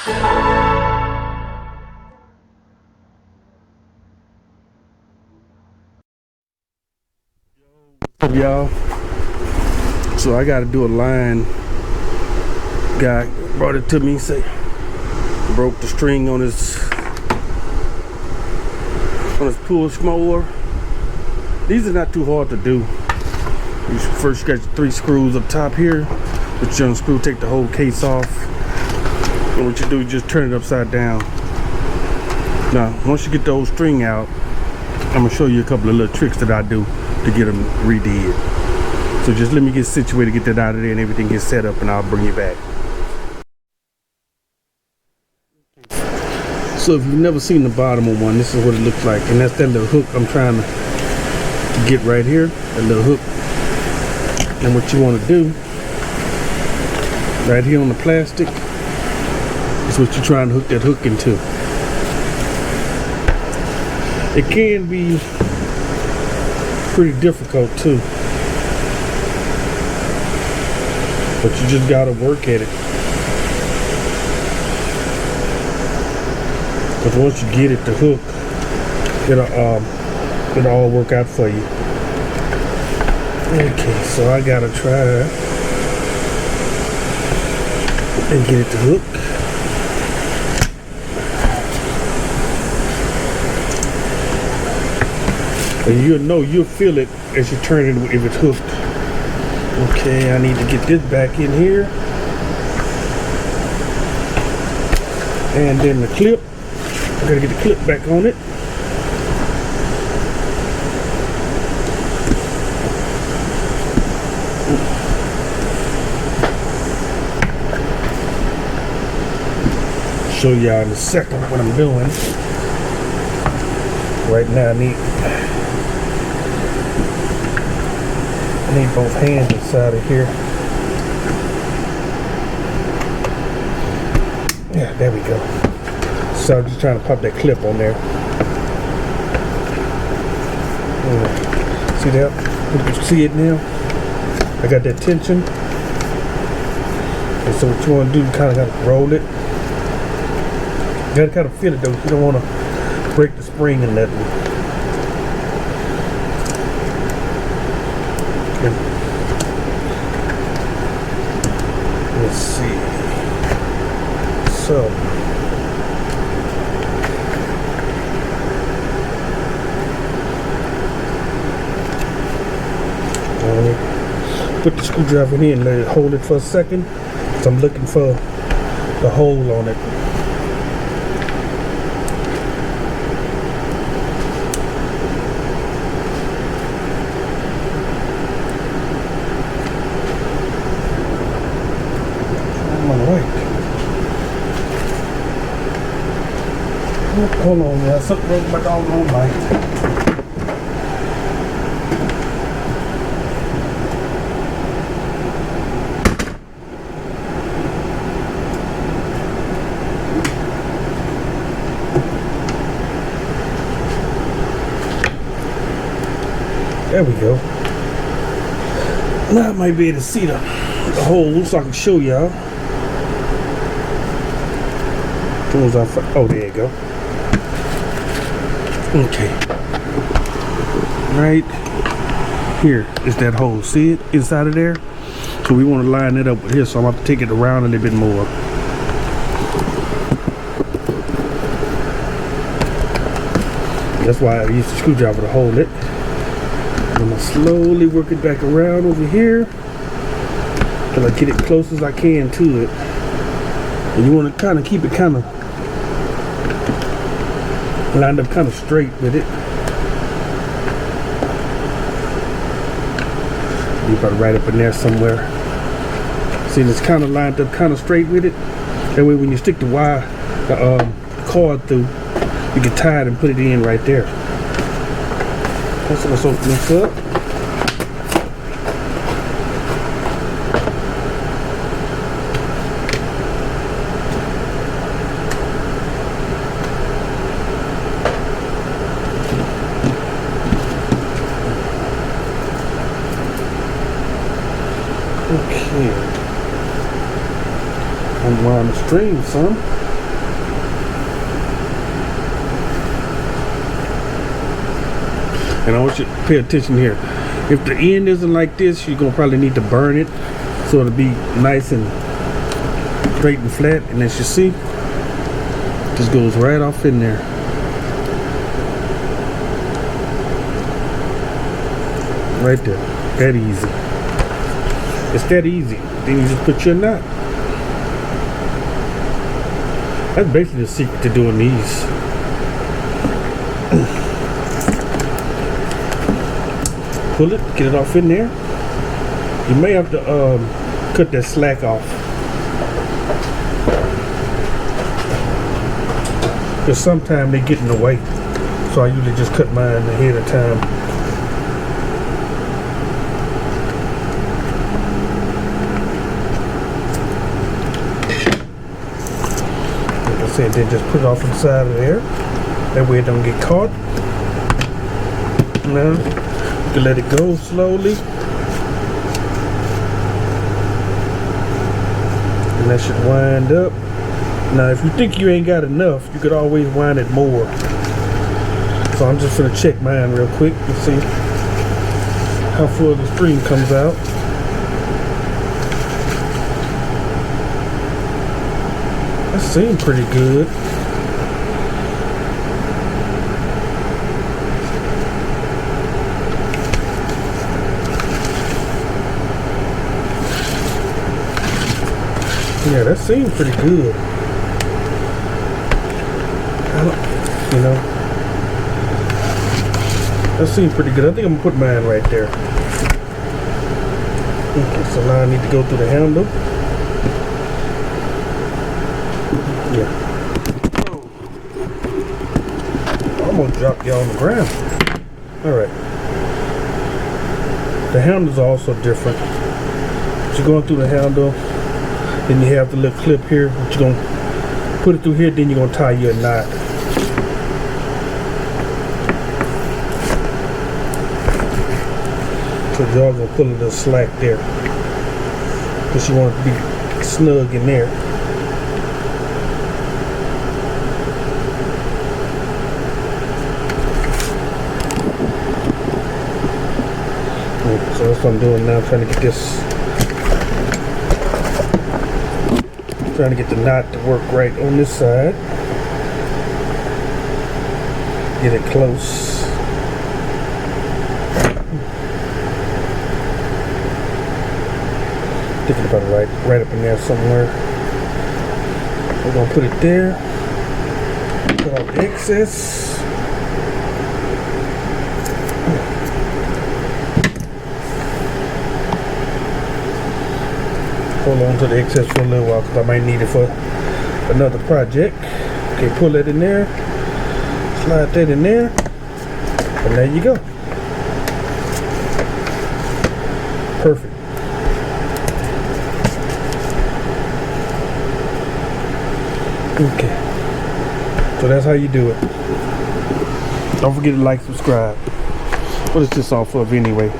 What's up, y'all? So I gotta do a line. Guy brought it to me, say broke the string on his push mower. These are not too hard to do. You first get 3 screws up top here, but you unscrew, take the whole case off, and what you do, you just turn it upside down. Now once you get the whole string out, I'm gonna show you a couple of little tricks that I do to get them redid. So just let me get situated, get that out of there, and everything gets set up, and I'll bring you back. So if you've never seen the bottom of one, this is what it looks like, and that's that little hook I'm trying to get right here, that little hook. And what you want to do right here on the plastic is what you're trying to hook that hook into. It can be pretty difficult too, but you just gotta work at it. But once you get it to hook, it'll all work out for you. Okay, so I gotta try and get it to hook. And you'll feel it as you turn it if it's hooked. Okay, I need to get this back in here. And then the clip, I gotta get the clip back on it. Show y'all in a second what I'm doing. Right now I need both hands inside of here. Yeah, there we go. So I'm just trying to pop that clip on there. See that? You can see it now? I got that tension. And so what you want to do, you kind of got to roll it. You got to kind of feel it though. You don't want to break the spring and nothing. Let's see. So put the screwdriver in here and let it hold it for a second. So I'm looking for the hole on it. Hold on, man. Something broke my doggone light. There we go. Now I might be able to see the hole so I can show y'all. Oh, there you go. Okay, right here is that hole. See it inside of there? So we want to line it up with here. So I'm going to have to take it around a little bit more. That's why I use the screwdriver to hold it. I'm going to slowly work it back around over here till I get it close as I can to it. And you want to kind of keep it kind of lined up kind of straight with it. You got it right up in there somewhere. See, it's kind of lined up kind of straight with it. That way when you stick the wire, the cord through, you can tie it and put it in right there. So let's open this up. Okay. Unwind the string, son. And I want you to pay attention here. If the end isn't like this, you're gonna probably need to burn it so it'll be nice and straight and flat. And as you see, just goes right off in there. Right there. That easy. It's that easy. Then you just put your knot. That's basically the secret to doing these. Pull it, get it off in there. You may have to cut that slack off, because sometimes they get in the way. So I usually just cut mine ahead of time. Like I said, then just put it off on the side of there. That way it don't get caught. Now, you can let it go slowly. And that should wind up. Now, if you think you ain't got enough, you could always wind it more. So I'm just gonna check mine real quick and see how full the string comes out. That seems pretty good. Yeah, that seems pretty good. You know, that seems pretty good. I think I'm gonna put mine right there. Okay, so now I need to go through the handle. Yeah. I'm gonna drop y'all on the ground. Alright. The handles are also different. So you're going through the handle. Then you have the little clip here, which you're gonna put it through here, then you're gonna tie your knot. So y'all gonna pull a little slack there, because you want it to be snug in there. So that's what I'm doing now, trying to get this. Trying to get the knot to work right on this side. Get it close. Thinking about it right up in there somewhere. We're gonna put it there. Put out the excess. Hold on to the excess for a little while, because I might need it for another project. Okay, pull that in there, slide that in there, and there you go. Perfect. Okay, so that's how you do it. Don't forget to like, subscribe. What is this off of anyway?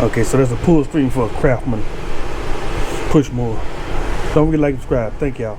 Okay, so there's a pull string for a Craftsman push mower. Don't forget to like and subscribe. Thank y'all.